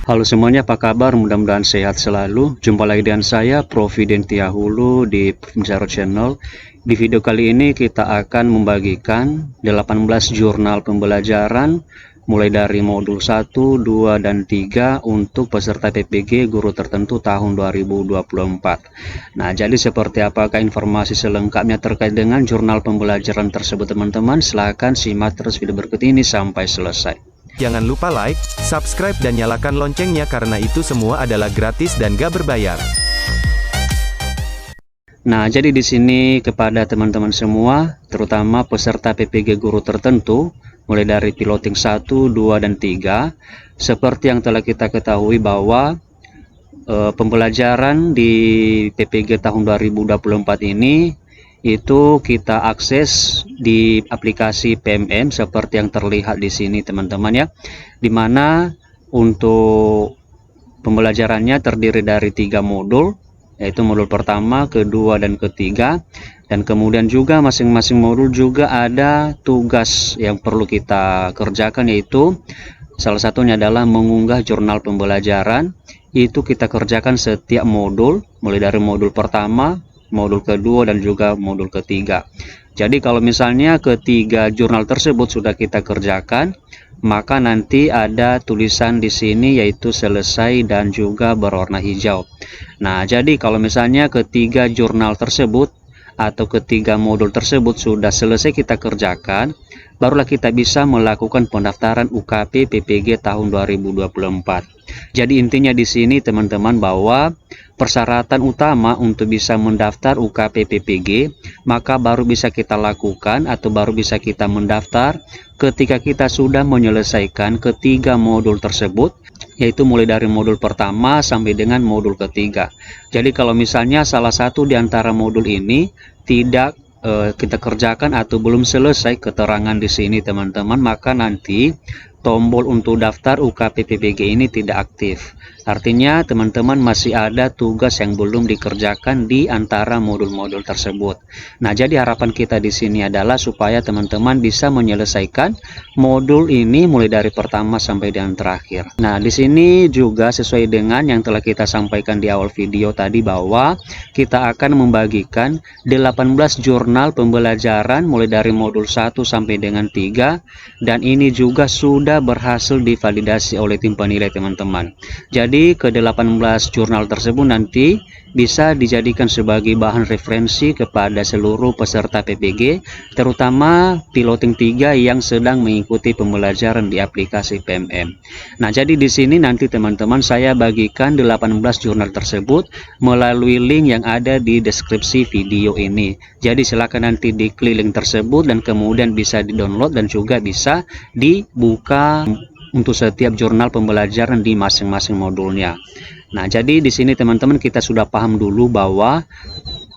Halo semuanya, apa kabar? Mudah-mudahan sehat selalu. Jumpa lagi dengan saya, Providentia Hulu di Providentia Channel. Di video kali ini kita akan membagikan 18 jurnal pembelajaran mulai dari modul 1, 2, dan 3 untuk peserta PPG guru tertentu tahun 2024. Nah, jadi seperti apakah informasi selengkapnya terkait dengan jurnal pembelajaran tersebut teman-teman? Silahkan simak terus video berikut ini sampai selesai. Jangan lupa like, subscribe dan nyalakan loncengnya karena itu semua adalah gratis dan gak berbayar. Nah, jadi di sini kepada teman-teman semua, terutama peserta PPG guru tertentu, mulai dari piloting 1, 2, dan 3, seperti yang telah kita ketahui bahwa pembelajaran di PPG tahun 2024 ini itu kita akses di aplikasi PMM seperti yang terlihat di sini teman-teman ya, dimana untuk pembelajarannya terdiri dari 3 modul, yaitu modul pertama, kedua, dan ketiga, dan kemudian juga masing-masing modul juga ada tugas yang perlu kita kerjakan, yaitu salah satunya adalah mengunggah jurnal pembelajaran. Itu kita kerjakan setiap modul, mulai dari modul pertama, modul kedua, dan juga modul ketiga. Jadi kalau misalnya ketiga jurnal tersebut sudah kita kerjakan, maka nanti ada tulisan di sini yaitu selesai dan juga berwarna hijau. Nah, jadi kalau misalnya ketiga jurnal tersebut atau ketiga modul tersebut sudah selesai kita kerjakan, barulah kita bisa melakukan pendaftaran UKP PPG tahun 2024. Jadi intinya di sini teman-teman bahwa persyaratan utama untuk bisa mendaftar UKP PPG, maka baru bisa kita lakukan atau baru bisa kita mendaftar ketika kita sudah menyelesaikan ketiga modul tersebut, yaitu mulai dari modul pertama sampai dengan modul ketiga. Jadi kalau misalnya salah satu di antara modul ini tidak kita kerjakan atau belum selesai keterangan di sini teman-teman, maka nanti tombol untuk daftar UKP PPG ini tidak aktif. Artinya teman-teman masih ada tugas yang belum dikerjakan di antara modul-modul tersebut. Nah, jadi harapan kita di sini adalah supaya teman-teman bisa menyelesaikan modul ini mulai dari pertama sampai dengan terakhir. Nah, di sini juga sesuai dengan yang telah kita sampaikan di awal video tadi bahwa kita akan membagikan 18 jurnal pembelajaran mulai dari modul 1 sampai dengan 3, dan ini juga sudah berhasil divalidasi oleh tim penilai teman-teman. Jadi ke-18 jurnal tersebut nanti bisa dijadikan sebagai bahan referensi kepada seluruh peserta PPG, terutama piloting 3 yang sedang mengikuti pembelajaran di aplikasi PMM. Nah, jadi di sini nanti teman-teman saya bagikan 18 jurnal tersebut melalui link yang ada di deskripsi video ini. Jadi silakan nanti diklik link tersebut dan kemudian bisa di-download dan juga bisa dibuka untuk setiap jurnal pembelajaran di masing-masing modulnya. Nah, jadi di sini teman-teman kita sudah paham dulu bahwa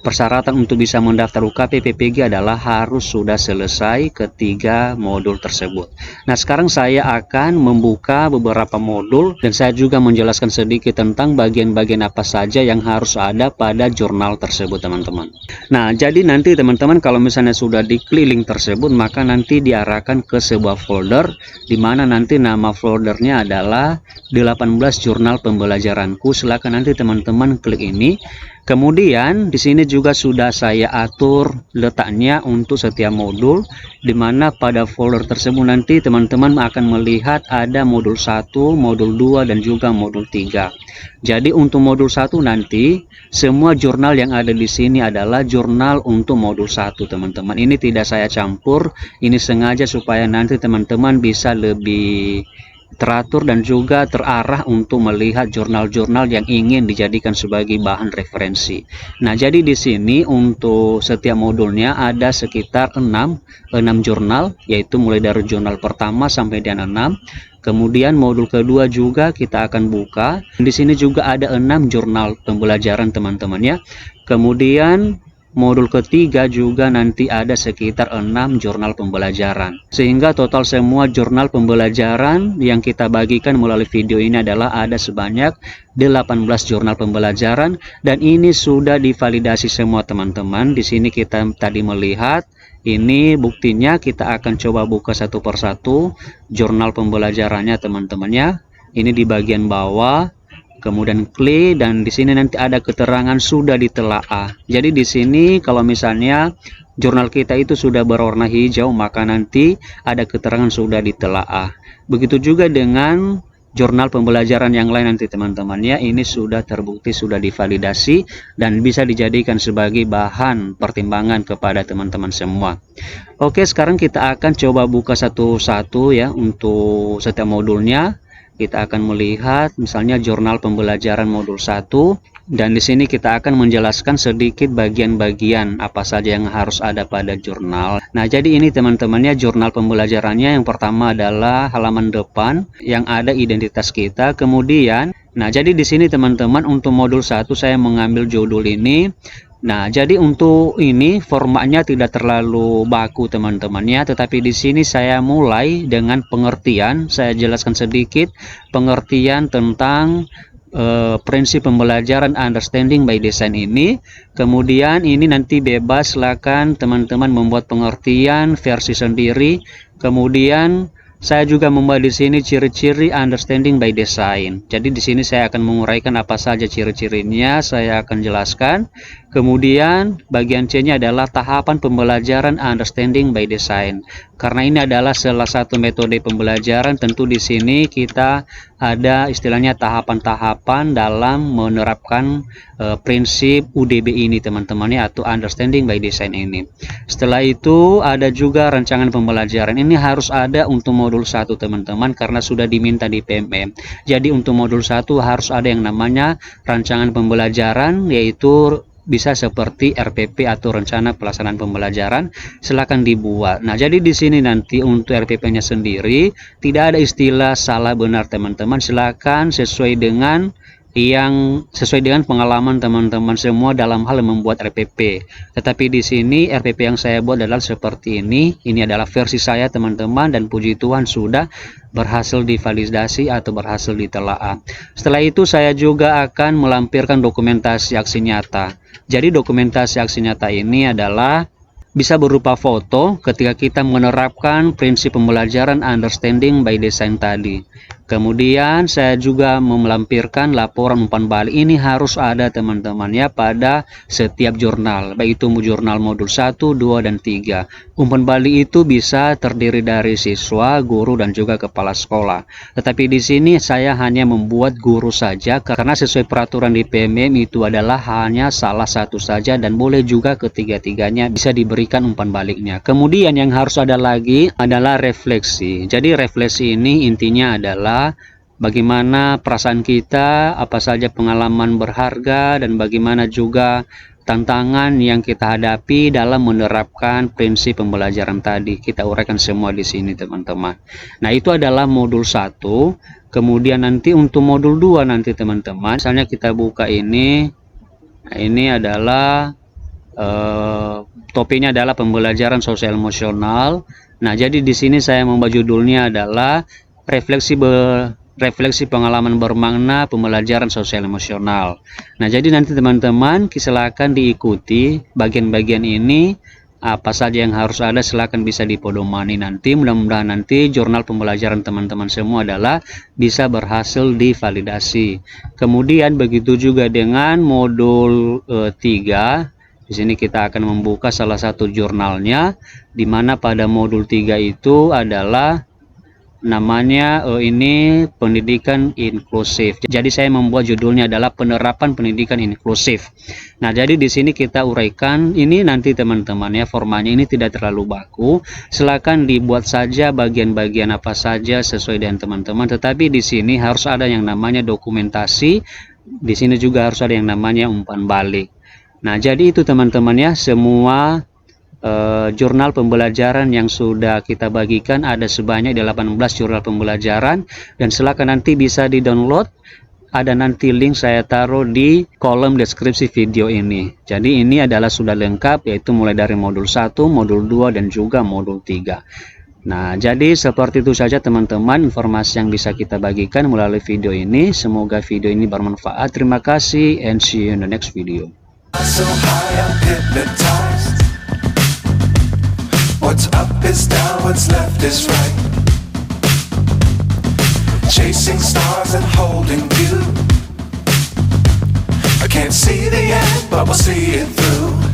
persyaratan untuk bisa mendaftar UKP PPG adalah harus sudah selesai ketiga modul tersebut. Nah, sekarang saya akan membuka beberapa modul dan saya juga menjelaskan sedikit tentang bagian-bagian apa saja yang harus ada pada jurnal tersebut teman-teman. Nah, jadi nanti teman-teman kalau misalnya sudah diklik link tersebut, maka nanti diarahkan ke sebuah folder di mana nanti nama foldernya adalah 18 jurnal pembelajaranku. Silakan nanti teman-teman klik ini. Kemudian di sini juga sudah saya atur letaknya untuk setiap modul, di mana pada folder tersebut nanti teman-teman akan melihat ada modul 1, modul 2, dan juga modul 3. Jadi untuk modul 1 nanti semua jurnal yang ada di sini adalah jurnal untuk modul 1 teman-teman. Ini tidak saya campur, ini sengaja supaya nanti teman-teman bisa lebih teratur dan juga terarah untuk melihat jurnal-jurnal yang ingin dijadikan sebagai bahan referensi. Nah, jadi di sini untuk setiap modulnya ada sekitar 6 jurnal, yaitu mulai dari jurnal pertama sampai dengan 6. Kemudian modul kedua juga kita akan buka. Di sini juga ada 6 jurnal pembelajaran teman-teman ya. Kemudian modul ketiga juga nanti ada sekitar 6 jurnal pembelajaran, sehingga total semua jurnal pembelajaran yang kita bagikan melalui video ini adalah ada sebanyak 18 jurnal pembelajaran, dan ini sudah divalidasi semua teman-teman. Di sini kita tadi melihat ini buktinya. Kita akan coba buka satu persatu jurnal pembelajarannya teman-temannya. Ini di bagian bawah, kemudian klik, dan di sini nanti ada keterangan sudah ditelaah. Jadi di sini kalau misalnya jurnal kita itu sudah berwarna hijau, maka nanti ada keterangan sudah ditelaah. Begitu juga dengan jurnal pembelajaran yang lain nanti teman-teman ya, ini sudah terbukti, sudah divalidasi dan bisa dijadikan sebagai bahan pertimbangan kepada teman-teman semua. Oke, sekarang kita akan coba buka satu-satu ya untuk setiap modulnya. Kita akan melihat misalnya jurnal pembelajaran modul 1, dan di sini kita akan menjelaskan sedikit bagian-bagian apa saja yang harus ada pada jurnal. Nah, jadi ini teman-temannya jurnal pembelajarannya. Yang pertama adalah halaman depan yang ada identitas kita. Kemudian, nah jadi di sini teman-teman untuk modul 1 saya mengambil judul ini. Nah, jadi untuk ini formatnya tidak terlalu baku teman-temannya, tetapi di sini saya mulai dengan pengertian. Saya jelaskan sedikit pengertian tentang prinsip pembelajaran understanding by design ini. Kemudian ini nanti bebas, silakan teman-teman membuat pengertian versi sendiri. Kemudian saya juga membuat di sini ciri-ciri understanding by design. Jadi di sini saya akan menguraikan apa saja ciri-cirinya, saya akan jelaskan. Kemudian bagian C-nya adalah tahapan pembelajaran understanding by design. Karena ini adalah salah satu metode pembelajaran, tentu di sini kita ada istilahnya tahapan-tahapan dalam menerapkan prinsip UDB ini teman-teman ya, atau understanding by design ini. Setelah itu ada juga rancangan pembelajaran. Ini harus ada untuk modul 1 teman-teman karena sudah diminta di PMM. Jadi untuk modul 1 harus ada yang namanya rancangan pembelajaran, yaitu bisa seperti RPP atau rencana pelaksanaan pembelajaran, silakan dibuat. Nah, jadi di sini nanti untuk RPP-nya sendiri tidak ada istilah salah benar teman-teman, silakan sesuai dengan pengalaman teman-teman semua dalam hal membuat RPP. Tetapi di sini RPP yang saya buat adalah seperti ini. Ini adalah versi saya teman-teman, dan puji Tuhan sudah berhasil divalidasi atau berhasil ditelaah. Setelah itu saya juga akan melampirkan dokumentasi aksi nyata. Jadi dokumentasi aksi nyata ini adalah bisa berupa foto ketika kita menerapkan prinsip pembelajaran understanding by design tadi. Kemudian saya juga melampirkan laporan umpan balik. Ini harus ada teman-teman ya pada setiap jurnal, baik itu jurnal modul 1, 2, dan 3. Umpan balik itu bisa terdiri dari siswa, guru, dan juga kepala sekolah. Tetapi di sini saya hanya membuat guru saja karena sesuai peraturan di PMM itu adalah hanya salah satu saja, dan boleh juga ketiga-tiganya bisa diberikan umpan baliknya. Kemudian yang harus ada lagi adalah refleksi. Jadi refleksi ini intinya adalah bagaimana perasaan kita, apa saja pengalaman berharga, dan bagaimana juga tantangan yang kita hadapi dalam menerapkan prinsip pembelajaran tadi. Kita uraikan semua di sini teman-teman. Nah, itu adalah modul 1. Kemudian nanti untuk modul 2 nanti teman-teman, misalnya kita buka ini. Nah, ini adalah topiknya adalah pembelajaran sosial emosional. Nah, jadi di sini saya membuat judulnya adalah refleksi pengalaman bermakna pembelajaran sosial emosional. Nah, jadi nanti teman-teman silakan diikuti bagian-bagian ini. Apa saja yang harus ada silakan bisa dipedomani nanti. Mudah-mudahan nanti jurnal pembelajaran teman-teman semua adalah bisa berhasil divalidasi. Kemudian begitu juga dengan modul 3. Di sini kita akan membuka salah satu jurnalnya, di mana pada modul 3 itu adalah namanya ini pendidikan inklusif. Jadi saya membuat judulnya adalah penerapan pendidikan inklusif. Nah, jadi di sini kita uraikan ini nanti teman-teman ya, formatnya ini tidak terlalu baku. Silakan dibuat saja bagian-bagian apa saja sesuai dengan teman-teman. Tetapi di sini harus ada yang namanya dokumentasi. Di sini juga harus ada yang namanya umpan balik. Nah, jadi itu teman-teman ya, semua jurnal pembelajaran yang sudah kita bagikan ada sebanyak 18 jurnal pembelajaran, dan silakan nanti bisa di-download. Ada nanti link saya taruh di kolom deskripsi video ini. Jadi ini adalah sudah lengkap, yaitu mulai dari modul 1, modul 2, dan juga modul 3. Nah, jadi seperti itu saja teman-teman informasi yang bisa kita bagikan melalui video ini. Semoga video ini bermanfaat. Terima kasih, and see you in the next video. So high, I'm hypnotized. What's up is down, what's left is right. chasing stars and holding you. I can't see the end, but we'll see it through.